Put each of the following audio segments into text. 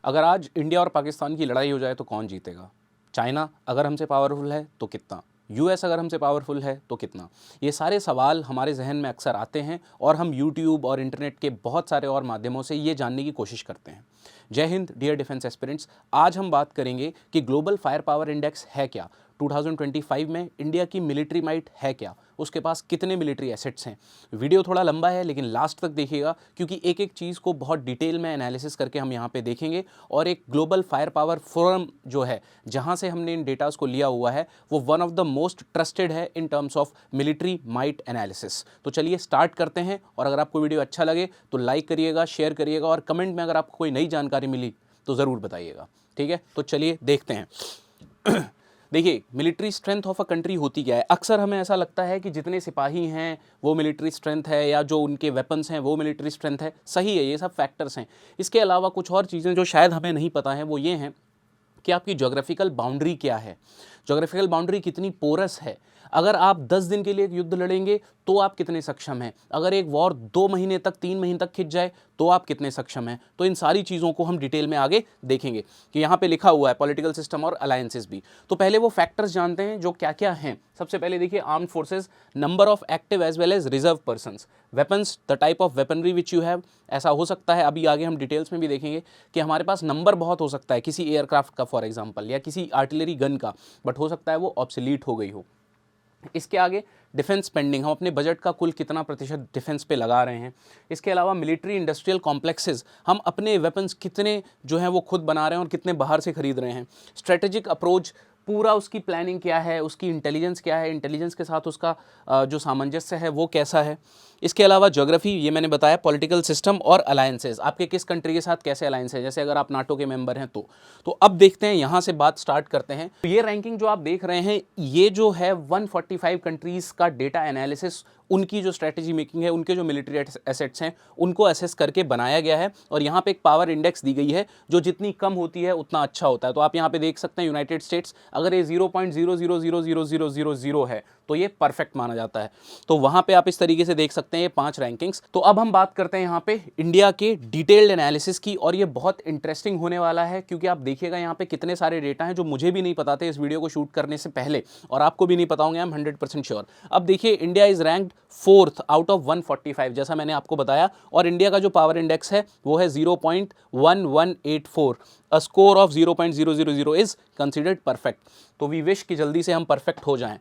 अगर आज इंडिया और पाकिस्तान की लड़ाई हो जाए तो कौन जीतेगा? चाइना अगर हमसे पावरफुल है तो कितना? यूएस अगर हमसे पावरफुल है तो कितना? ये सारे सवाल हमारे जहन में अक्सर आते हैं और हम यूट्यूब और इंटरनेट के बहुत सारे और माध्यमों से ये जानने की कोशिश करते हैं। जय हिंद डियर डिफेंस एस्पिरेंट्स, आज हम बात करेंगे कि ग्लोबल फायर पावर इंडेक्स है क्या, 2025 में इंडिया की मिलिट्री माइट है क्या, उसके पास कितने मिलिट्री एसेट्स हैं। वीडियो थोड़ा लंबा है लेकिन लास्ट तक देखिएगा, क्योंकि एक एक चीज़ को बहुत डिटेल में एनालिसिस करके हम यहाँ पे देखेंगे। और एक ग्लोबल फायर पावर फोरम जो है, जहाँ से हमने इन डेटाज़ को लिया हुआ है, वो one of the most trusted है in terms of military might analysis. तो चलिए स्टार्ट करते हैं। और अगर आपको वीडियो अच्छा लगे तो लाइक करिएगा, शेयर करिएगा, और कमेंट में अगर आपको कोई नई जानकारी मिली तो ज़रूर बताइएगा। ठीक है, तो चलिए देखते हैं। देखिए, military strength of a country होती क्या है। अक्सर हमें ऐसा लगता है कि जितने सिपाही हैं वो मिलिट्री स्ट्रेंथ है, या जो उनके वेपन्स हैं वो मिलिट्री स्ट्रेंथ है। सही है, ये सब फैक्टर्स हैं। इसके अलावा कुछ और चीज़ें जो शायद हमें नहीं पता है वो ये हैं कि आपकी ज्योग्राफिकल बाउंड्री क्या है, ज्योग्राफिकल बाउंड्री कितनी पोरस है। अगर आप 10 दिन के लिए एक युद्ध लड़ेंगे तो आप कितने सक्षम हैं, अगर एक वॉर 2 महीने तक 3 महीने तक खिंच जाए तो आप कितने सक्षम हैं। तो इन सारी चीज़ों को हम डिटेल में आगे देखेंगे कि यहाँ पे लिखा हुआ है पॉलिटिकल सिस्टम और अलायंसेस भी। तो पहले वो फैक्टर्स जानते हैं जो क्या क्या हैं। सबसे पहले देखिए, armed forces, number of active as well as reserve persons, weapons, the type of weaponry which you have. ऐसा हो सकता है, अभी आगे हम डिटेल्स में भी देखेंगे कि हमारे पास नंबर बहुत हो सकता है किसी एयरक्राफ्ट का फॉर एग्जाम्पल, या किसी आर्टिलरी गन का, बट हो सकता है वो ऑब्सोलीट हो गई हो। इसके आगे डिफेंस स्पेंडिंग, हम अपने बजट का कुल कितना प्रतिशत डिफेंस पे लगा रहे हैं। इसके अलावा मिलिट्री इंडस्ट्रियल कॉम्प्लेक्सेस, हम अपने वेपन्स कितने जो हैं वो खुद बना रहे हैं और कितने बाहर से खरीद रहे हैं। स्ट्रेटेजिक अप्रोच, पूरा उसकी प्लानिंग क्या है, उसकी इंटेलिजेंस क्या है, इंटेलिजेंस के साथ उसका जो सामंजस्य है वो कैसा है। इसके अलावा ज्योग्राफी, ये मैंने बताया, पॉलिटिकल सिस्टम और अलायंसेस, आपके किस कंट्री के साथ कैसे अलायंस है, जैसे अगर आप नाटो के मेंबर हैं तो अब देखते हैं, यहाँ से बात स्टार्ट करते हैं। तो ये रैंकिंग जो आप देख रहे हैं, ये जो है 145 कंट्रीज़ का डेटा एनालिसिस, उनकी जो स्ट्रैटेजी मेकिंग है, उनके जो मिलिट्री एसेट्स हैं उनको असेस करके बनाया गया है। और यहाँ पे एक पावर इंडेक्स दी गई है जो जितनी कम होती है उतना अच्छा होता है। तो आप यहाँ पे देख सकते हैं यूनाइटेड स्टेट्स, अगर ये 0.000000 है तो ये परफेक्ट माना जाता है। तो वहाँ पे आप इस तरीके से देख सकते हैं ये 5 रैंकिंग्स। तो अब हम बात करते हैं यहाँ पे इंडिया के डिटेल्ड एनालिसिस की, और ये बहुत इंटरेस्टिंग होने वाला है, क्योंकि आप देखिएगा यहाँ पे कितने सारे डेटा हैं जो मुझे भी नहीं पता थे इस वीडियो को शूट करने से पहले, और आपको भी नहीं पता होंगे, आई एम 100% श्योर। अब देखिए, India is ranked 4th out of 145, जैसा मैंने आपको बताया, और इंडिया का जो पावर इंडेक्स है वो है 0.1184। A score of 0.000 is considered perfect. तो वी विश कि जल्दी से हम परफेक्ट हो जाएं।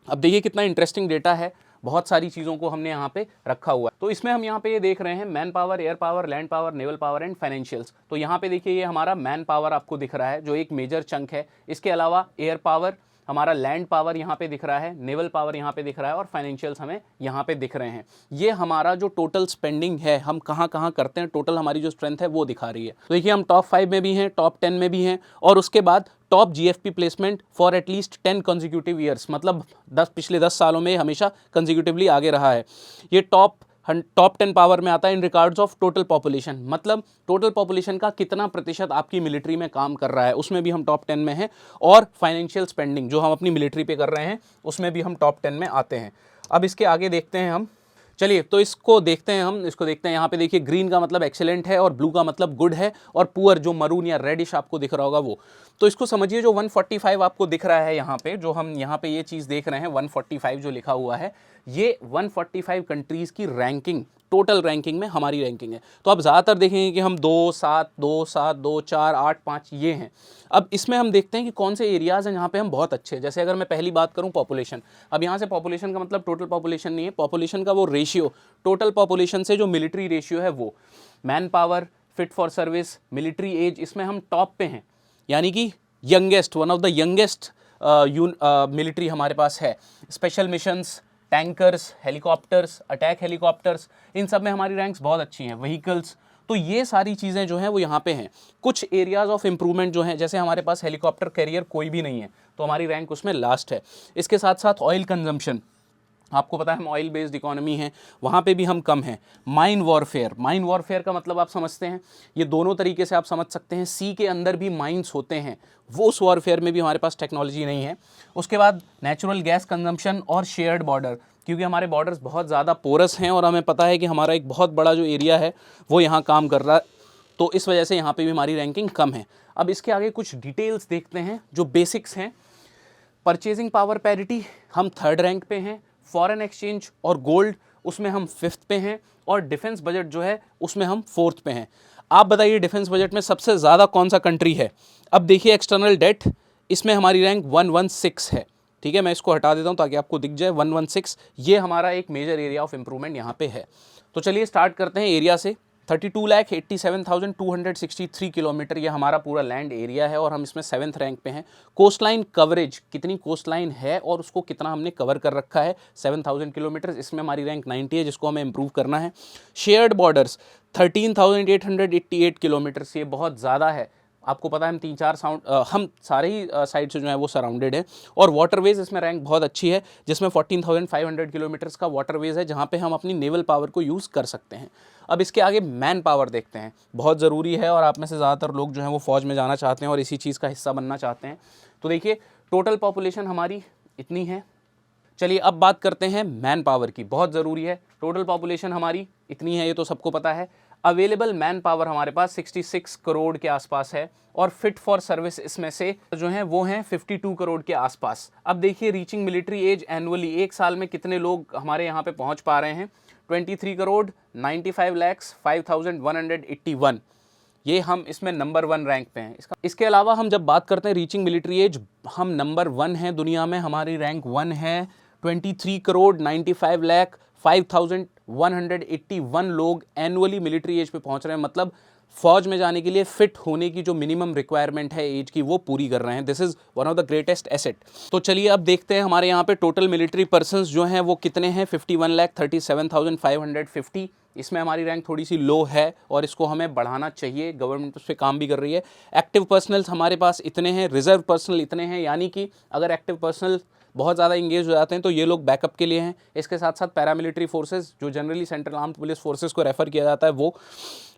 अब देखिए कितना इंटरेस्टिंग डेटा है, बहुत सारी चीज़ों को हमने यहाँ पे रखा हुआ है। तो इसमें हम यहाँ पे ये देख रहे हैं man power, air power, land power, naval power and financials. तो यहाँ पे देखिए, ये हमारा मैन पावर आपको दिख रहा है जो एक मेजर चंक है। इसके अलावा एयर पावर, हमारा लैंड पावर यहाँ पे दिख रहा है, नेवल पावर यहाँ पे दिख रहा है, और फाइनेंशियल्स हमें यहाँ पे दिख रहे हैं। ये हमारा जो टोटल स्पेंडिंग है, हम कहाँ कहाँ करते हैं, टोटल हमारी जो स्ट्रेंथ है वो दिखा रही है। तो देखिए, हम टॉप 5 में भी हैं, टॉप 10 में भी हैं, और उसके बाद top GFP placement for at least 10 consecutive years, मतलब पिछले 10 सालों में हमेशा कंसेक्यूटिवली आगे रहा है। ये टॉप 10 पावर में आता है in regards of total population, मतलब टोटल पॉपुलेशन का कितना प्रतिशत आपकी मिलिट्री में काम कर रहा है, उसमें भी हम टॉप 10 में हैं। और फाइनेंशियल स्पेंडिंग जो हम अपनी मिलिट्री पे कर रहे हैं उसमें भी हम टॉप 10 में आते हैं। अब इसके आगे देखते हैं हम, चलिए तो इसको देखते हैं यहाँ पे देखिए, ग्रीन का मतलब एक्सेलेंट है और ब्लू का मतलब गुड है, और पुअर जो मरून या रेडिश आपको दिख रहा होगा वो। तो इसको समझिए, जो 145 आपको दिख रहा है यहाँ पे, जो हम यहाँ पे ये चीज़ देख रहे हैं 145 जो लिखा हुआ है, ये 145 कंट्रीज़ की रैंकिंग, टोटल रैंकिंग में हमारी रैंकिंग है। तो आप ज़्यादातर देखेंगे कि हम 2, 7, 2, 7, 2, 4, 8, 5 ये हैं। अब इसमें हम देखते हैं कि कौन से एरियाज़ हैं जहाँ पे हम बहुत अच्छे हैं। जैसे अगर मैं पहली बात करूँ पॉपुलेशन, अब यहाँ से पॉपुलेशन का मतलब टोटल पॉपुलेशन नहीं है, पॉपुलेशन का वो रेशियो, टोटल पॉपुलेशन से जो मिलिट्री रेशियो है वो, man power, fit for service, military age, इसमें हम टॉप पे हैं, यानी कि youngest, one of the youngest military हमारे पास है। Special missions, tankers, helicopters, attack helicopters, इन सब में हमारी रैंक्स बहुत अच्छी हैं। व्हीकल्स, तो ये सारी चीज़ें जो हैं वो यहाँ पे हैं। कुछ एरियाज़ ऑफ इम्प्रूवमेंट जो हैं, जैसे हमारे पास हेलीकॉप्टर कैरियर कोई भी नहीं है, तो हमारी रैंक उसमें लास्ट है। इसके साथ साथ ऑयल कंजम्पशन, आपको पता है हम ऑयल बेस्ड इकोनॉमी है, वहाँ पे भी हम कम हैं। माइन वॉरफेयर का मतलब आप समझते हैं, ये दोनों तरीके से आप समझ सकते हैं। सी के अंदर भी माइंस होते हैं, वो उस वॉरफेयर में भी हमारे पास टेक्नोलॉजी नहीं है। उसके बाद नेचुरल गैस कंजम्पशन और शेयर्ड बॉर्डर, क्योंकि हमारे बॉर्डर्स बहुत ज़्यादा पोरस हैं और हमें पता है कि हमारा एक बहुत बड़ा जो एरिया है वो यहाँ काम कर रहा है। तो इस वजह से यहाँ पे भी हमारी रैंकिंग कम है। अब इसके आगे कुछ डिटेल्स देखते हैं जो बेसिक्स हैं। परचेजिंग पावर पैरिटी हम 3rd रैंक पे हैं, फॉरेन एक्सचेंज और गोल्ड उसमें हम 5th पे हैं, और डिफेंस बजट जो है उसमें हम 4th पे हैं। आप बताइए डिफेंस बजट में सबसे ज़्यादा कौन सा कंट्री है? अब देखिए एक्सटर्नल डेट, इसमें हमारी रैंक 116 है। ठीक है, मैं इसको हटा देता हूँ ताकि आपको दिख जाए 116, ये हमारा एक मेजर एरिया ऑफ इंप्रूवमेंट यहाँ पे है। तो चलिए स्टार्ट करते हैं एरिया से। 32,87,263 किलोमीटर ये हमारा पूरा लैंड एरिया है और हम इसमें 7th रैंक पे हैं। कोस्ट लाइन कवरेज, कितनी कोस्ट लाइन है और उसको कितना हमने कवर कर रखा है, 7000 किलोमीटर, इसमें हमारी रैंक 90 है, जिसको हमें इंप्रूव करना है। शेयर्ड बॉर्डर्स 13,888 किलोमीटर, ये बहुत ज़्यादा है। आपको पता है हम सारे ही साइड से जो है वो सराउंडेड है। और वाटरवेज इसमें रैंक बहुत अच्छी है, जिसमें 14,500 किलोमीटर्स का वाटरवेज है, जहाँ पे हम अपनी नेवल पावर को यूज़ कर सकते हैं। अब इसके आगे मैन पावर देखते हैं, बहुत ज़रूरी है और आप में से ज़्यादातर लोग जो हैं वो फ़ौज में जाना चाहते हैं और इसी चीज़ का हिस्सा बनना चाहते हैं। तो देखिए टोटल पॉपुलेशन हमारी इतनी है। चलिए अब बात करते हैं मैन पावर की, बहुत ज़रूरी है। टोटल पॉपुलेशन हमारी इतनी है, ये तो सबको पता है। अवेलेबल मैन पावर हमारे पास 66 करोड़ के आसपास है और फिट फॉर सर्विस इसमें से जो हैं वो हैं 52 करोड़ के आसपास। अब देखिए रीचिंग मिलिट्री एज एनुअली, एक साल में कितने लोग हमारे यहाँ पे पहुँच पा रहे हैं, 23 करोड़ 95,05,181, ये हम इसमें नंबर 1 रैंक पे हैं। इसके अलावा हम जब बात करते हैं रीचिंग मिलिट्री एज, हम नंबर 1 हैं दुनिया में, हमारी रैंक 1 है। 23 करोड़ 95,05,181 लोग एनुअली मिलिट्री एज पे पहुंच रहे हैं, मतलब फौज में जाने के लिए फिट होने की जो मिनिमम रिक्वायरमेंट है एज की वो पूरी कर रहे हैं। This is one of the greatest asset. तो चलिए अब देखते हैं हमारे यहाँ पे टोटल मिलिट्री पर्सन्स जो हैं वो कितने हैं, 51,37,550। इसमें हमारी रैंक थोड़ी सी लो है और इसको हमें बढ़ाना चाहिए, गवर्नमेंट उस पर काम भी कर रही है। एक्टिव पर्सनल्स हमारे पास इतने हैं, रिजर्व पर्सनल इतने हैं, यानी कि अगर एक्टिव पर्सनल बहुत ज़्यादा इंगेज हो जाते हैं तो ये लोग बैकअप के लिए हैं। इसके साथ साथ पैरामिलिट्री फोर्सेस जो generally central armed police forces को रेफर किया जाता है वो।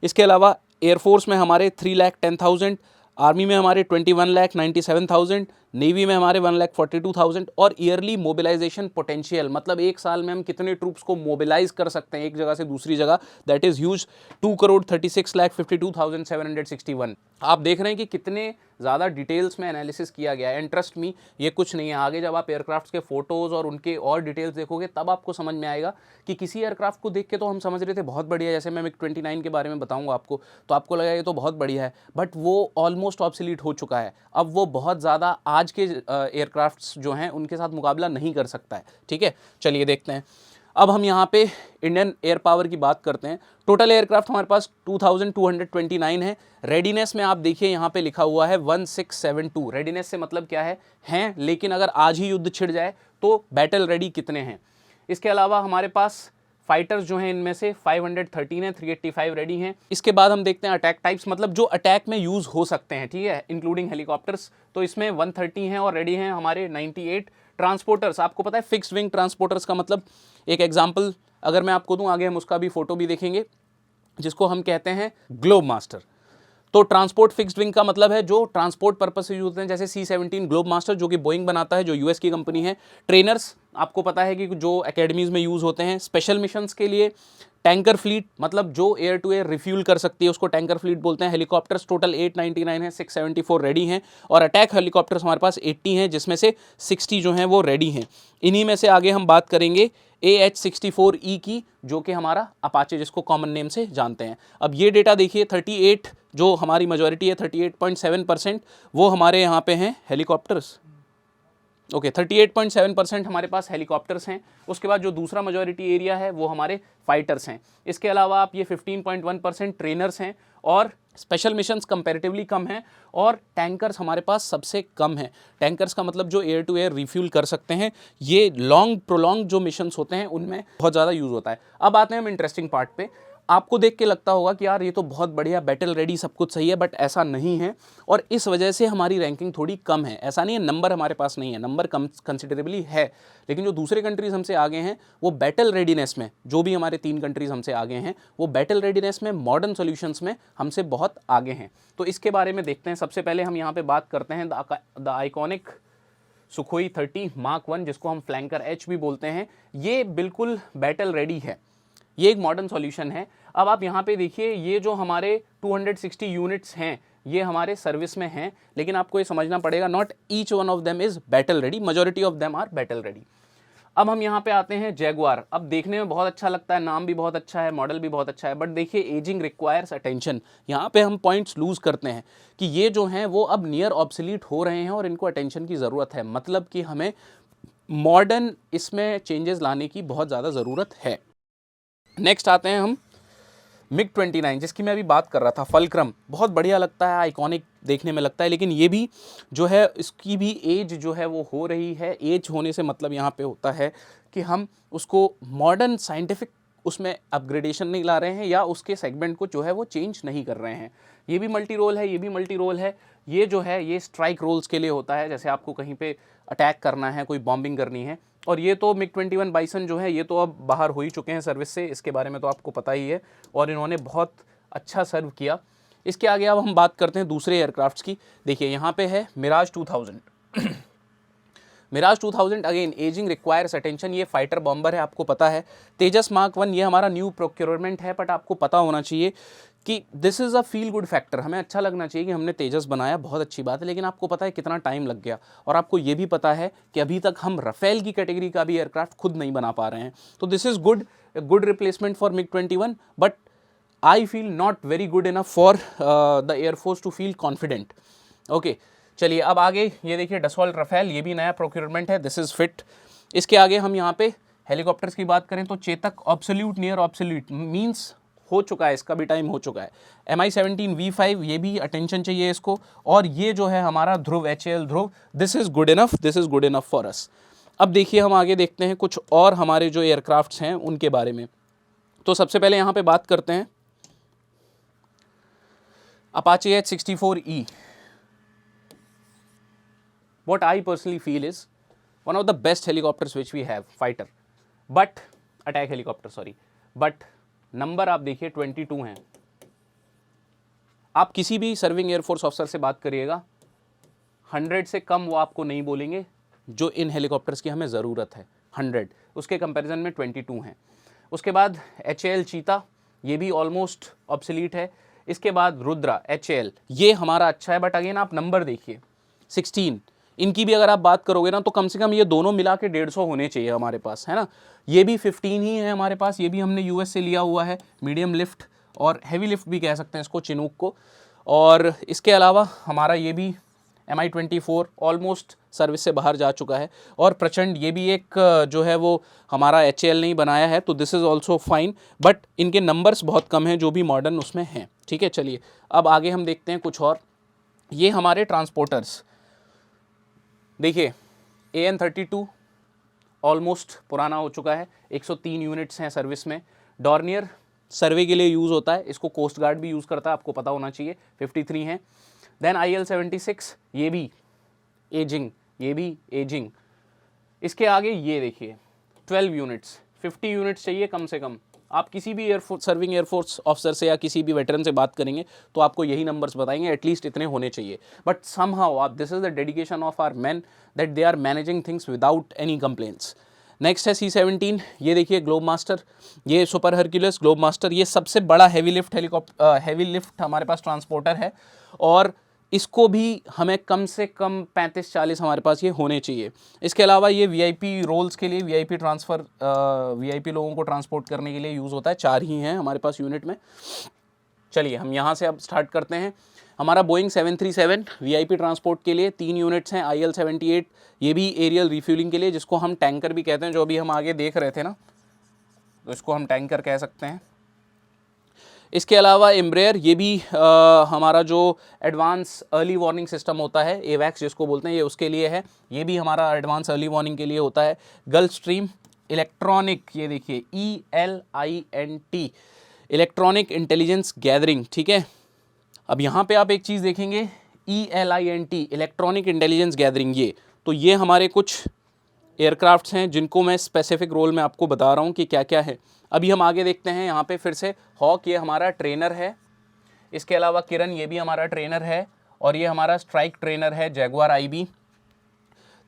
इसके अलावा एयरफोर्स में हमारे 3,10,000, आर्मी में हमारे 21,97,000, नेवी में हमारे 1,42,000 और ईयरली मोबिलाइजेशन पोटेंशियल, मतलब एक साल में हम कितने ट्रूप्स को मोबिलाइज कर सकते हैं एक जगह से दूसरी जगह, दैट इज़ ह्यूज, 2,36,52,761। आप देख रहे हैं कि कितने ज़्यादा डिटेल्स में एनालिसिस किया गया है। एंड ट्रस्ट मी, ये कुछ नहीं है, आगे जब आप एयरक्राफ्ट के फोटोज़ और उनके और डिटेल्स देखोगे तब आपको समझ में आएगा कि किसी एयरक्राफ्ट को देख के तो हम समझ रहे थे बहुत बढ़िया, जैसे मैं MiG-29 के बारे में बताऊंगा आपको तो आपको लगेगा ये तो बहुत बढ़िया है, बट वो ऑलमोस्ट ऑब्सोलीट हो चुका है। अब वो बहुत ज़्यादा आज के एयरक्राफ्ट्स जो हैं उनके साथ मुकाबला नहीं कर सकता है। ठीक है, चलिए देखते हैं। अब हम यहाँ पे इंडियन एयर पावर की बात करते हैं। टोटल एयरक्राफ्ट हमारे पास 2229 है। रेडीनेस में आप देखिए यहाँ पे लिखा हुआ है 1672। रेडीनेस से मतलब क्या है, हैं, लेकिन अगर आज ही युद्ध छिड़ जाए तो बैटल रेडी कितने हैं। इसके अलावा हमारे पास फाइटर्स जो हैं इनमें से 513 है, 385 रेडी हैं। इसके बाद हम देखते हैं अटैक टाइप्स, मतलब जो अटैक में यूज़ हो सकते हैं, ठीक है, इंक्लूडिंग हेलीकॉप्टर्स। तो इसमें 130 हैं और रेडी हैं हमारे 98। ट्रांसपोर्टर्स, आपको पता है फिक्स्ड विंग ट्रांसपोर्टर्स का मतलब, एक एग्जांपल अगर मैं आपको दूं, आगे हम उसका भी फोटो भी देखेंगे, जिसको हम कहते हैं ग्लोब मास्टर। तो ट्रांसपोर्ट फिक्स्ड विंग का मतलब है जो ट्रांसपोर्ट पर्पस से यूज होते हैं, जैसे C-17 ग्लोब मास्टर जो कि बोइंग बनाता है, जो यूएस की कंपनी है। ट्रेनर्स आपको पता है कि जो एकेडमीज में यूज़ होते हैं। स्पेशल मिशंस के लिए टैंकर फ्लीट, मतलब जो एयर टू एयर रिफ्यूल कर सकती है उसको टैंकर फ्लीट बोलते हैं। हेलीकॉप्टर्स टोटल 899 है, 674 रेडी हैं और अटैक हेलीकॉप्टर्स हमारे पास 80 हैं, जिसमें से 60 जो हैं वो रेडी हैं। इन्हीं में से आगे हम बात करेंगे AH-64E की, जो कि हमारा अपाचे जिसको कॉमन नेम से जानते हैं। अब ये डेटा देखिए, 38 जो हमारी मेजॉरिटी है, 38.7% वो हमारे यहाँ पे हैं हेलीकॉप्टर्स। ओके, 38.7% हमारे पास हेलीकॉप्टर्स हैं। उसके बाद जो दूसरा मेजॉरिटी एरिया है वो हमारे फाइटर्स हैं। इसके अलावा आप ये 15.1% ट्रेनर्स हैं और स्पेशल मिशंस कंपैरेटिवली कम हैं और टैंकर्स हमारे पास सबसे कम हैं। टैंकर्स का मतलब जो एयर टू एयर रिफ्यूल कर सकते हैं, ये लॉन्ग प्रोलॉन्ग जो मिशंस होते हैं उनमें बहुत ज़्यादा यूज़ होता है। अब आते हैं हम इंटरेस्टिंग पार्ट पे। आपको देख के लगता होगा कि यार ये तो बहुत बढ़िया, बैटल रेडी, सब कुछ सही है, बट ऐसा नहीं है और इस वजह से हमारी रैंकिंग थोड़ी कम है। ऐसा नहीं है नंबर हमारे पास नहीं है, नंबर कम कंसिडरेबली है, लेकिन जो दूसरे कंट्रीज़ हमसे आगे हैं वो बैटल रेडीनेस में, जो भी हमारे 3 कंट्रीज़ हमसे आगे हैं वो बैटल रेडीनेस में, मॉडर्न सॉल्यूशंस में हमसे बहुत आगे हैं। तो इसके बारे में देखते हैं। सबसे पहले हम यहाँ पर बात करते हैं द आइकॉनिक सुखोई 30 Mark 1, जिसको हम फ्लैंकर H भी बोलते हैं। ये बिल्कुल बैटल रेडी है। ये एक मॉडर्न सॉल्यूशन है। अब आप यहाँ पे देखिए, ये जो हमारे 260 यूनिट्स हैं ये हमारे सर्विस में हैं, लेकिन आपको ये समझना पड़ेगा not each one of them is battle ready, majority of them are battle ready. अब हम यहाँ पे आते हैं जैगुआर। अब देखने में बहुत अच्छा लगता है, नाम भी बहुत अच्छा है, मॉडल भी बहुत अच्छा है, बट देखिए एजिंग रिक्वायर्स अटेंशन। यहाँ पे हम पॉइंट्स लूज करते हैं कि ये जो हैं वो अब नियर ऑब्सोलीट हो रहे हैं और इनको अटेंशन की ज़रूरत है, मतलब कि हमें मॉडर्न इसमें चेंजेस लाने की बहुत ज़्यादा ज़रूरत है। नेक्स्ट आते हैं हम मिग 29, जिसकी मैं अभी बात कर रहा था, फल्क्रम। बहुत बढ़िया लगता है, आइकॉनिक देखने में लगता है, लेकिन ये भी जो है इसकी भी एज जो है वो हो रही है। एज होने से मतलब यहाँ पे होता है कि हम उसको मॉडर्न साइंटिफिक उसमें अपग्रेडेशन नहीं ला रहे हैं या उसके सेगमेंट को जो है वो चेंज नहीं कर रहे हैं। ये भी मल्टी रोल है, ये भी मल्टी रोल है। ये जो है ये स्ट्राइक रोल्स के लिए होता है, जैसे आपको कहीं पे अटैक करना है, कोई बॉम्बिंग करनी है। और ये तो मिग 21 बाइसन जो है ये तो अब बाहर हो ही चुके हैं सर्विस से, इसके बारे में तो आपको पता ही है, और इन्होंने बहुत अच्छा सर्व किया। इसके आगे अब हम बात करते हैं दूसरे एयरक्राफ्ट्स की। देखिए यहाँ पे है Mirage 2000 Mirage 2000 again ageing requires attention. ये फाइटर बॉम्बर है, आपको पता है। तेजस मार्क 1 ये हमारा न्यू प्रोक्योरमेंट है, बट आपको पता होना चाहिए कि this is a feel good factor. हमें अच्छा लगना चाहिए कि हमने तेजस बनाया, बहुत अच्छी बात है, लेकिन आपको पता है कितना टाइम लग गया, और आपको ये भी पता है कि अभी तक हम राफेल की कैटेगरी का भी एयरक्राफ्ट खुद नहीं बना पा रहे हैं। तो this is good replacement for MiG 21, but I feel not very good enough for the air force to feel confident. Okay, चलिए अब आगे ये देखिए डसॉल्ट राफेल, ये भी नया प्रोक्योरमेंट है, दिस इज़ फिट। इसके आगे हम यहाँ पे हेलीकॉप्टर्स की बात करें तो Chetak absolute near absolute means हो चुका है, इसका भी टाइम हो चुका है। Mi-17 V5 ये भी अटेंशन चाहिए इसको, और ये जो है हमारा ध्रुव HAL Dhruv, this is good enough, this is good enough for us. अब देखिए हम आगे देखते हैं कुछ और हमारे जो एयरक्राफ्ट्स हैं उनके बारे में। तो सबसे पहले यहाँ पे बात करते हैं Apache H-64E। What I personally feel is one of the best helicopters which we have, fighter, but attack helicopter, sorry, but number आप देखिए 22 हैं। आप किसी भी सर्विंग एयरफोर्स ऑफिसर से बात करिएगा, 100 से कम वो आपको नहीं बोलेंगे जो इन हेलीकॉप्टर्स की हमें ज़रूरत है। 100 उसके कंपैरिजन में 22 हैं। उसके बाद HAL चीता, ये भी ऑलमोस्ट ऑब्सोलीट है। इसके बाद रुद्रा HAL, ये हमारा अच्छा है, बट अगेन आप नंबर देखिए 16। इनकी भी अगर आप बात करोगे ना तो कम से कम ये दोनों मिला के 150 होने चाहिए हमारे पास, है ना। ये भी 15 ही है हमारे पास, ये भी हमने US से लिया हुआ है, मीडियम लिफ्ट और हैवी लिफ्ट भी कह सकते हैं इसको, चिनूक को। और इसके अलावा हमारा ये भी Mi-24 ऑलमोस्ट सर्विस से बाहर जा चुका है। और प्रचंड, ये भी एक जो है वो हमारा HAL नहीं बनाया है, तो this is also fine, but इनके नंबर्स बहुत कम हैं जो भी मॉडर्न उसमें हैं। ठीक है, चलिए अब आगे हम देखते हैं कुछ और। ये हमारे ट्रांसपोर्टर्स देखिए, AN-32 ऑलमोस्ट पुराना हो चुका है, 103 यूनिट्स हैं सर्विस में। डॉर्नियर सर्वे के लिए यूज़ होता है, इसको कोस्ट गार्ड भी यूज़ करता है, आपको पता होना चाहिए, 53 हैं। देन IL-76, ये भी एजिंग, ये भी एजिंग। इसके आगे ये देखिए 12 यूनिट्स, 50 यूनिट्स चाहिए कम से कम। आप किसी भी एयरफोर्स सर्विंग एयरफोर्स ऑफिसर से या किसी भी वेटरन से बात करेंगे तो आपको यही नंबर्स बताएंगे, एटलीस्ट इतने होने चाहिए। बट समहाउ आप, this is the dedication of our man that they are managing things without any complaints. Next है C-17, ये देखिए ग्लोब मास्टर, ये सुपर हरक्यूलिस ग्लोब मास्टर, ये सबसे बड़ा heavy lift helicopter, heavy lift हमारे पास ट्रांसपोर्टर है, और इसको भी हमें कम से कम 35-40 हमारे पास ये होने चाहिए। इसके अलावा ये VIP रोल्स के लिए, VIP ट्रांसफ़र, VIP लोगों को ट्रांसपोर्ट करने के लिए यूज़ होता है, 4 ही हैं हमारे पास यूनिट में। चलिए हम यहाँ से अब स्टार्ट करते हैं। हमारा बोइंग 737 VIP ट्रांसपोर्ट के लिए 3 यूनिट्स हैं। IL-78, ये भी एरियल रिफ्यूलिंग के लिए, जिसको हम टैंकर भी कहते हैं, जो अभी हम आगे देख रहे थे ना, तो इसको हम टैंकर कह सकते हैं। इसके अलावा एम्ब्रेयर, ये भी हमारा जो एडवांस अर्ली वार्निंग सिस्टम होता है, AWACS जिसको बोलते हैं, ये उसके लिए है, ये भी हमारा एडवांस अर्ली वार्निंग के लिए होता है। गल्फ स्ट्रीम इलेक्ट्रॉनिक, ये देखिए ELINT, इलेक्ट्रॉनिक इंटेलिजेंस गैदरिंग, ठीक है। अब यहाँ पे आप एक चीज़ देखेंगे, ELINT इलेक्ट्रॉनिक इंटेलिजेंस गैदरिंग, ये हमारे कुछ एयरक्राफ्ट्स हैं जिनको मैं स्पेसिफिक रोल में आपको बता रहा हूँ कि क्या क्या है। अभी हम आगे देखते हैं। यहाँ पे फिर से हॉक, ये हमारा ट्रेनर है। इसके अलावा किरण, ये भी हमारा ट्रेनर है, और ये हमारा स्ट्राइक ट्रेनर है जैगुआर IB।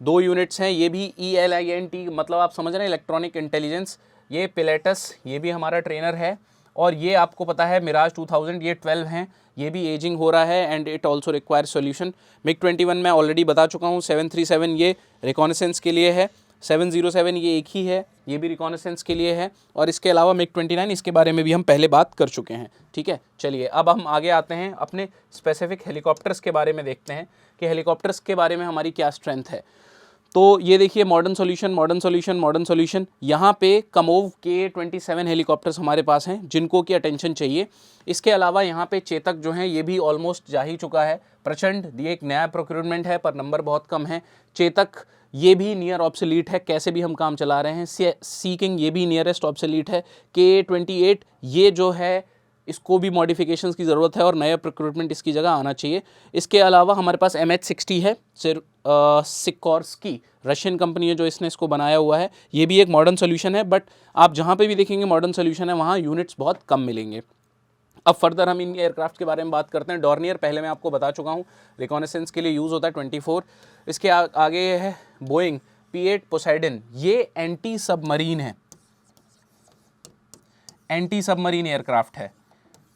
2 यूनिट्स हैं, ये भी ELINT, मतलब आप समझ रहे हैं इलेक्ट्रॉनिक इंटेलिजेंस, ये पिलेटस, ये भी हमारा ट्रेनर है, और ये आपको पता है मिराज 2000, ये 12 हैं, ये भी एजिंग हो रहा है and it also require solution. MiG 21 मैं ऑलरेडी बता चुका हूँ। 737 ये रिकॉनेसेंस के लिए है, 707 ये एक ही है, ये भी रिकॉनेसेंस के लिए है, और इसके अलावा मिग 29 इसके बारे में भी हम पहले बात कर चुके हैं। ठीक है, चलिए अब हम आगे आते हैं, अपने स्पेसिफिक हेलीकॉप्टर्स के बारे में देखते हैं कि हेलीकॉप्टर्स के बारे में हमारी क्या स्ट्रेंथ है। तो ये देखिए modern solution, modern solution, modern solution, यहाँ पे कमोव के 27 हेलीकॉप्टर्स हमारे पास हैं जिनको की अटेंशन चाहिए। इसके अलावा यहाँ पे चेतक जो हैं ये भी ऑलमोस्ट जा ही चुका है। प्रचंड ये एक नया प्रोक्यूरमेंट है पर नंबर बहुत कम है। चेतक ये भी नियर ऑब्सोलीट है, कैसे भी हम काम चला रहे हैं। सी किंग ये भी नियरेस्ट ऑब्सोलीट है। K28 ये जो है इसको भी मॉडिफिकेशंस की ज़रूरत है और नया प्रोक्यूरमेंट इसकी जगह आना चाहिए। इसके अलावा हमारे पास MH60 है, सिकोर्स्की रशियन कंपनी है जो इसने इसको बनाया हुआ है। ये भी एक मॉडर्न सोल्यूशन है, बट आप जहाँ पे भी देखेंगे मॉडर्न सोल्यूशन है वहाँ यूनिट्स बहुत कम मिलेंगे। अब फर्दर हम इन एयरक्राफ्ट के बारे में बात करते हैं। डॉर्नियर पहले मैं आपको बता चुका हूँ, रिकॉनेसेंस के लिए यूज़ होता है 24। इसके आगे है बोइंग P8 पोसाइडन, ये एंटी सबमरीन है, एंटी सबमरीन एयरक्राफ्ट है।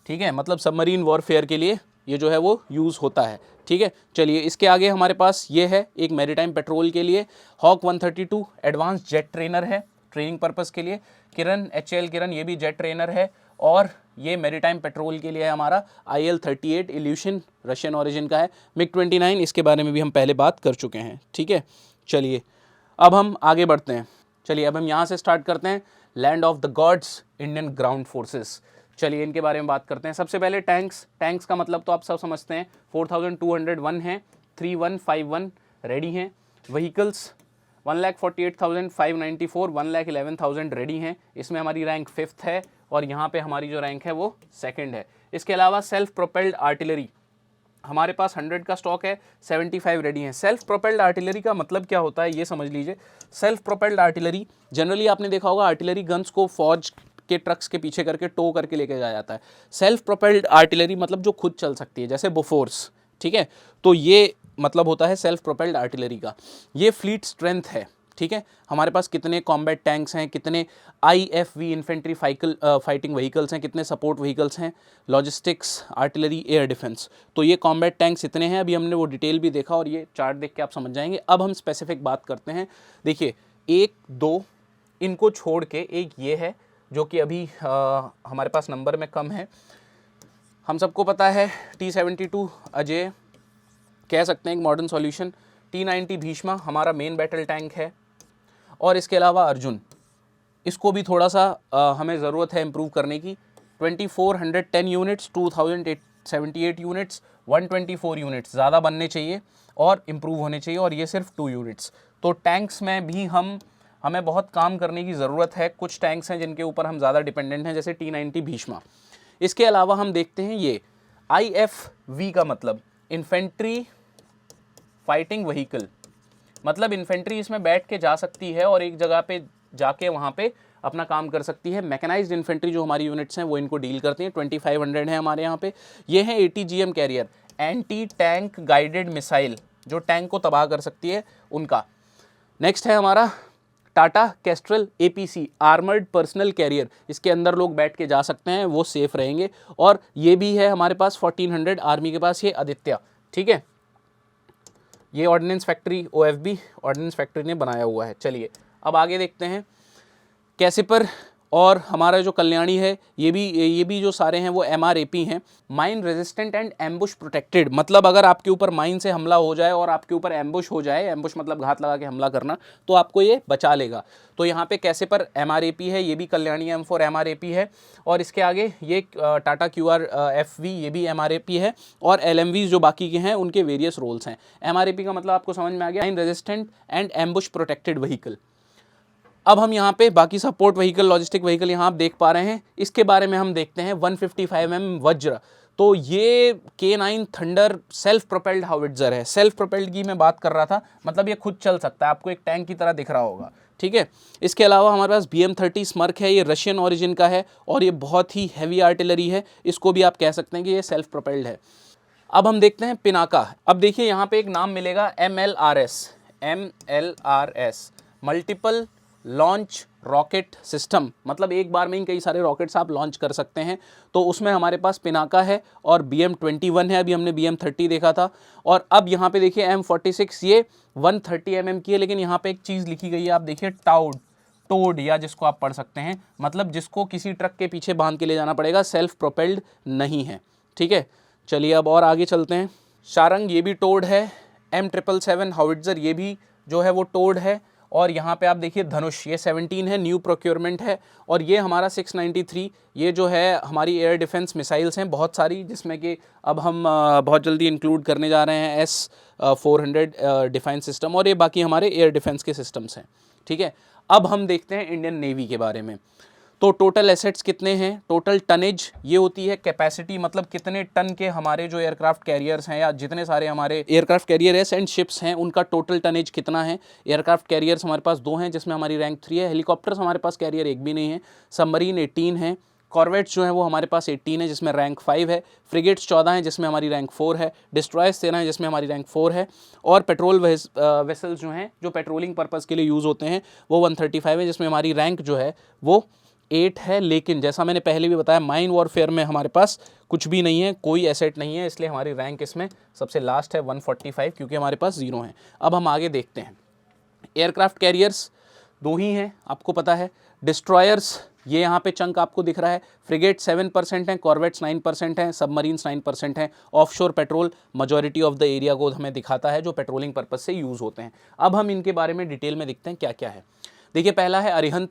ठीक है, मतलब सबमरीन वॉरफेयर के लिए ये जो है वो यूज़ होता है। ठीक है, चलिए इसके आगे हमारे पास ये है एक मैरीटाइम पेट्रोल के लिए हॉक 132 एडवांस जेट ट्रेनर है, ट्रेनिंग पर्पस के लिए। किरण HAL किरण ये भी जेट ट्रेनर है, और ये मैरीटाइम पेट्रोल के लिए है हमारा IL-38 इल्यूशन, रशियन ओरिजिन का है। मिग 29 इसके बारे में भी हम पहले बात कर चुके हैं। ठीक है, चलिए अब हम आगे बढ़ते हैं। चलिए अब हम यहाँ से स्टार्ट करते हैं। Land of the gods, Indian ground forces, चलिए इनके बारे में बात करते हैं। सबसे पहले टैंक्स, टैंक्स का मतलब तो आप सब समझते हैं, 4201 हैं, 3151 रेडी हैं। व्हीकल्स 1,48,594, 1,11,000 रेडी हैं। इसमें हमारी रैंक 5th है और यहाँ पे हमारी जो रैंक है वो 2nd है। इसके अलावा सेल्फ प्रोपेल्ड आर्टिलरी हमारे पास 100 का स्टॉक है, 75 रेडी हैं। सेल्फ प्रोपेल्ड आर्टिलरी का मतलब क्या होता है ये समझ लीजिए। सेल्फ प्रोपेल्ड आर्टिलरी जनरली आपने देखा होगा आर्टिलरी गन्स को फौज के ट्रक्स के पीछे करके टो करके लेके जाया जाता है। सेल्फ प्रोपेल्ड आर्टिलरी मतलब जो खुद चल सकती है, जैसे बोफोर्स। ठीक है, तो ये मतलब होता है सेल्फ प्रोपेल्ड आर्टिलरी का। ये फ्लीट स्ट्रेंथ है। ठीक है, हमारे पास कितने कॉम्बैट टैंक्स हैं, कितने IFV इन्फेंट्री फाइटिंग व्हीकल्स हैं, कितने सपोर्ट व्हीकल्स हैं, लॉजिस्टिक्स, आर्टिलरी, एयर डिफेंस। तो ये कॉम्बैट टैंक्स इतने हैं। अभी हमने वो डिटेल भी देखा और ये चार्ट देख के आप समझ जाएंगे। अब हम स्पेसिफिक बात करते हैं। देखिए 1, 2 इनको छोड़ के एक ये है जो कि अभी हमारे पास नंबर में कम है। हम सबको पता है T-72 अजय, कह सकते हैं एक मॉडर्न सॉल्यूशन। T-90 भीष्मा हमारा मेन बैटल टैंक है, और इसके अलावा अर्जुन, इसको भी थोड़ा सा हमें ज़रूरत है इम्प्रूव करने की। 2410 यूनिट्स, 2078 यूनिट्स, 124 यूनिट्स ज़्यादा बनने चाहिए और इम्प्रूव होने चाहिए, और ये सिर्फ 2 यूनिट्स। तो टैंक्स में भी हमें बहुत काम करने की ज़रूरत है। कुछ टैंक्स हैं जिनके ऊपर हम ज़्यादा डिपेंडेंट हैं, जैसे T-90 भीष्मा। इसके अलावा हम देखते हैं ये IFV का मतलब इन्फेंट्री फाइटिंग व्हीकल, मतलब इन्फेंट्री इसमें बैठ के जा सकती है और एक जगह पे जाके वहाँ पे अपना काम कर सकती है। मैकेनाइज्ड इन्फेंट्री जो हमारी यूनिट्स हैं वो इनको डील करती हैं। 2500 है हमारे यहाँ पे। ये है ATGM carrier, anti tank guided missile, जो टैंक को तबाह कर सकती है उनका। नेक्स्ट है हमारा Tata Kestrel APC, armoured personnel carrier, इसके अंदर लोग बैठ के जा सकते हैं, वो सेफ रहेंगे। और ये भी है हमारे पास 1400 आर्मी के पास, ये आदित्य। ठीक है, ये ordnance factory OFB ordnance factory ने बनाया हुआ है। चलिए अब आगे देखते हैं। कैसिपर और हमारा जो कल्याणी है ये भी जो सारे हैं वो MRAP हैं, mine resistant and ambush protected. मतलब अगर आपके ऊपर माइन से हमला हो जाए और आपके ऊपर एम्बुश हो जाए, एम्बुश मतलब घात लगा के हमला करना, तो आपको ये बचा लेगा। तो यहाँ पे कैसिपर MRAP है, ये भी कल्याणी M4 MRAP है। और इसके आगे ये टाटा QRFV ये भी MRAP है, और LMVs जो बाकी के हैं उनके वेरियस रोल्स हैं। MRAP का मतलब आपको समझ में आ गया, mine resistant and ambush protected vehicle. अब हम यहाँ पे बाकी सपोर्ट व्हीकल, लॉजिस्टिक व्हीकल यहाँ आप देख पा रहे हैं, इसके बारे में हम देखते हैं। 155mm वज्र, तो ये K9 थंडर सेल्फ प्रोपेल्ड हाउविट्जर है। सेल्फ प्रोपेल्ड की मैं बात कर रहा था, मतलब ये खुद चल सकता है, आपको एक टैंक की तरह दिख रहा होगा। ठीक है, इसके अलावा हमारे पास BM-30 स्मर्क है, ये रशियन ओरिजिन का है और ये बहुत ही हैवी आर्टिलरी है। इसको भी आप कह सकते हैं कि ये सेल्फ प्रोपेल्ड है। अब हम देखते हैं पिनाका। अब देखिए यहाँ पे एक नाम मिलेगा MLRS, multiple launch rocket system, मतलब एक बार में ही कई सारे रॉकेट्स आप लॉन्च कर सकते हैं। तो उसमें हमारे पास पिनाका है और BM-21 है, अभी हमने BM-30 देखा था। और अब यहाँ पे देखिए M-46, ये 130 mm की है, लेकिन यहाँ पे एक चीज़ लिखी गई है, आप देखिए टोड, या जिसको आप पढ़ सकते हैं, मतलब जिसको किसी ट्रक के पीछे बांध के ले जाना पड़ेगा, सेल्फ प्रोपेल्ड नहीं है। ठीक है, चलिए अब और आगे चलते हैं। शारंग, ये भी टोड है। M777 हाउइट्ज़र, ये भी जो है वो टोड है। और यहाँ पे आप देखिए धनुष, ये 17 है, न्यू प्रोक्योरमेंट है। और ये हमारा 693, ये जो है हमारी एयर डिफेंस मिसाइल्स हैं बहुत सारी, जिसमें कि अब हम बहुत जल्दी इंक्लूड करने जा रहे हैं S-400 डिफेंस सिस्टम, और ये बाकी हमारे एयर डिफेंस के सिस्टम्स हैं। ठीक है, अब हम देखते हैं इंडियन नेवी के बारे में। तो टोटल एसेट्स कितने हैं, टोटल टनेज ये होती है कैपेसिटी, मतलब कितने टन के हमारे जो एयरक्राफ्ट कैरियर्स हैं या जितने सारे हमारे एयरक्राफ्ट कैरियर्स एंड शिप्स हैं उनका टोटल टनेज कितना है। एयरक्राफ्ट कैरियर्स हमारे पास 2 हैं, जिसमें हमारी रैंक 3 है। हेलीकॉप्टर्स हमारे पास कैरियर एक भी नहीं है। सबमरीन 18 है। कॉर्वेट्स जो है वो हमारे पास 18 है, जिसमें रैंक 5 है। फ्रिगेट्स 14 हैं, जिसमें हमारी रैंक 4 है। डिस्ट्रॉयर्स 13 है, जिसमें हमारी रैंक 4 है। और पेट्रोल वेसल्स जो हैं, जो पेट्रोलिंग पर्पज़ के लिए यूज़ होते हैं, वो 135 है, जिसमें हमारी रैंक जो है वो 8 है। लेकिन जैसा मैंने पहले भी बताया, माइन वॉरफेयर में हमारे पास कुछ भी नहीं है, कोई एसेट नहीं है, इसलिए हमारी रैंक इसमें सबसे लास्ट है 145, क्योंकि हमारे पास 0 है। अब हम आगे देखते हैं। एयरक्राफ्ट कैरियर्स 2 ही हैं, आपको पता है। डिस्ट्रॉयर्स, ये यहाँ पे चंक आपको दिख रहा है। फ्रिगेट 7% हैं, कॉर्वेट्स 9% हैं, सबमरीन्स 9% हैं। Offshore petrol majority of the area को हमें दिखाता है, जो पेट्रोलिंग पर्पज से यूज़ होते हैं। अब हम इनके बारे में डिटेल में देखते हैं क्या क्या है। देखिए, पहला है अरिहंत,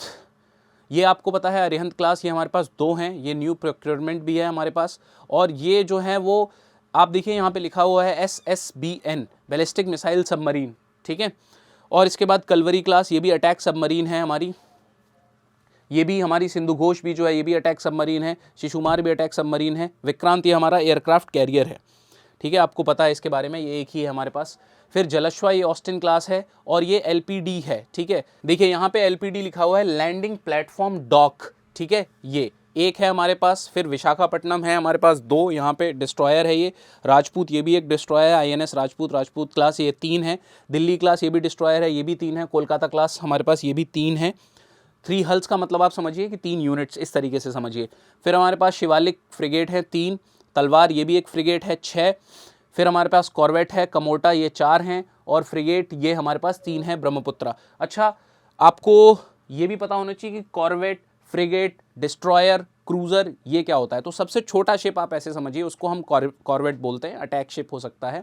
ये आपको पता है अरिहंत क्लास, ये हमारे पास 2 हैं, ये न्यू प्रोक्योरमेंट भी है हमारे पास। और ये जो है वो आप देखिए यहाँ पे लिखा हुआ है SSBN, बैलिस्टिक मिसाइल सबमरीन। ठीक है, और इसके बाद कलवरी क्लास, ये भी अटैक सबमरीन है हमारी। ये भी हमारी सिंधु घोष भी जो है ये भी अटैक सबमरीन है। शिशुमार भी अटैक सबमरीन है। विक्रांत, ये हमारा एयरक्राफ्ट कैरियर है। ठीक है, आपको पता है इसके बारे में, ये एक ही है हमारे पास। फिर जलश्वा, ये ऑस्टिन क्लास है और ये LPD है। ठीक है, देखिए यहाँ पे LPD लिखा हुआ है, लैंडिंग प्लेटफॉर्म डॉक। ठीक है, ये एक है हमारे पास। फिर विशाखापट्टनम है हमारे पास 2, यहाँ पे डिस्ट्रॉयर है ये। राजपूत, ये भी एक डिस्ट्रॉयर है, INS राजपूत क्लास, ये 3 है। दिल्ली क्लास, ये भी डिस्ट्रॉयर है, ये भी 3 है। कोलकाता क्लास हमारे पास ये भी 3 है। 3 हल्स का मतलब आप समझिए कि 3 यूनिट्स, इस तरीके से समझिए। फिर हमारे पास शिवालिक फ्रिगेट है 3, तलवार ये भी एक फ्रिगेट है 6। फिर हमारे पास कॉर्वेट है कमोटा, ये 4 हैं। और फ्रिगेट ये हमारे पास 3 है, ब्रह्मपुत्रा। अच्छा, आपको ये भी पता होना चाहिए कि कॉर्वेट, फ्रिगेट, डिस्ट्रॉयर, क्रूज़र ये क्या होता है। तो सबसे छोटा शिप आप ऐसे समझिए, उसको हम कॉर्वेट बोलते हैं, अटैक शिप हो सकता है।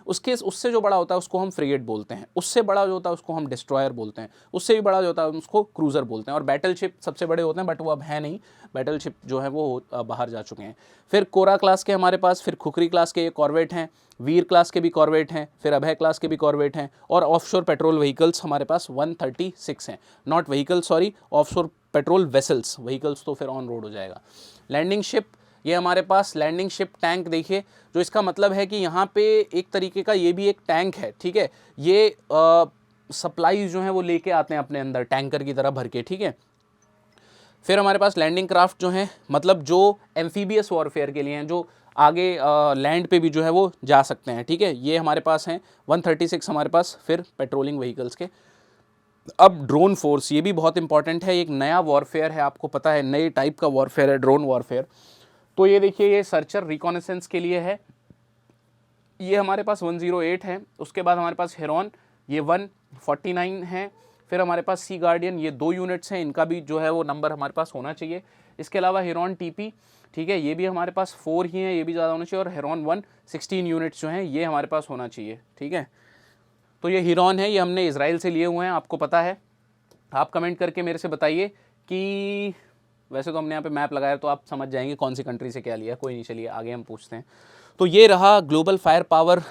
उससे जो बड़ा होता है उसको हम फ्रिगेट बोलते हैं। उससे बड़ा जो होता है उसको हम डिस्ट्रॉयर बोलते हैं। उससे भी बड़ा जो होता है उसको क्रूज़र बोलते हैं। और बैटल शिप सबसे बड़े होते हैं, बट वो अब है नहीं, बैटल शिप जो है वो बाहर जा चुके हैं। फिर कोरा क्लास के हमारे पास, फिर खुखरी क्लास के ये कॉर्वेट हैं। वीर क्लास के भी कॉर्वेट हैं। फिर अभय क्लास के भी कॉर्वेट हैं। और ऑफशोर पेट्रोल व्हीकल्स हमारे पास 136 हैं। Not vehicle, sorry, offshore patrol vessels, vehicles तो फिर ऑन रोड हो जाएगा। लैंडिंग शिप, ये हमारे पास लैंडिंग शिप टैंक देखिए, जो इसका मतलब है कि यहाँ पे एक तरीके का ये भी एक टैंक है। ठीक है, ये सप्लाईज जो हैं वो लेके आते हैं अपने अंदर टैंकर की तरह भर के। ठीक है, फिर हमारे पास लैंडिंग क्राफ्ट जो हैं, मतलब जो एम्फीबियस वॉरफेयर के लिए हैं, जो आगे लैंड पे भी जो है वो जा सकते हैं। ठीक है, ये हमारे पास हैं 136 हमारे पास। फिर पेट्रोलिंग व्हीकल्स के। अब ड्रोन फोर्स, ये भी बहुत इंपॉर्टेंट है, एक नया वॉरफेयर है, आपको पता है नए टाइप का वॉरफेयर है ड्रोन वॉरफेयर। तो ये देखिए, ये सर्चर रिकॉनेसेंस के लिए है, ये हमारे पास 108 है। उसके बाद हमारे पास हेरॉन, ये 149 है। फिर हमारे पास सी गार्डियन, ये 2 यूनिट्स हैं, इनका भी जो है वो नंबर हमारे पास होना चाहिए। इसके अलावा हेरॉन TP, ठीक है, ये भी हमारे पास 4 ही हैं, ये भी ज़्यादा होना चाहिए। और हेरॉन 1 16 यूनिट्स जो हैं ये हमारे पास होना चाहिए। ठीक है, तो ये हिरॉन है, ये हमने इजराइल से लिए हुए हैं, आपको पता है। आप कमेंट करके मेरे से बताइए कि, वैसे तो हमने यहाँ पे मैप लगाया तो आप समझ जाएंगे कौन सी कंट्री से क्या लिया। कोई नहीं, चलिए आगे हम पूछते हैं। तो ये रहा ग्लोबल फायर पावर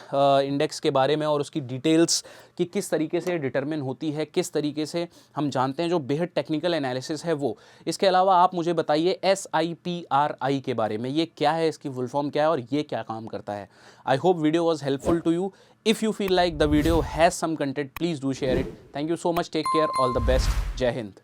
इंडेक्स के बारे में और उसकी डिटेल्स कि किस तरीके से डिटरमिन होती है, किस तरीके से हम जानते हैं, जो बेहद टेक्निकल एनालिसिस है वो। इसके अलावा आप मुझे बताइए SIPRI के बारे में, ये क्या है, इसकी फुल फॉर्म क्या है और ये क्या काम करता है। I hope video was helpful to you. If you feel like the video has some content, please do share it. Thank you so much, take care, all the best, Jai Hind.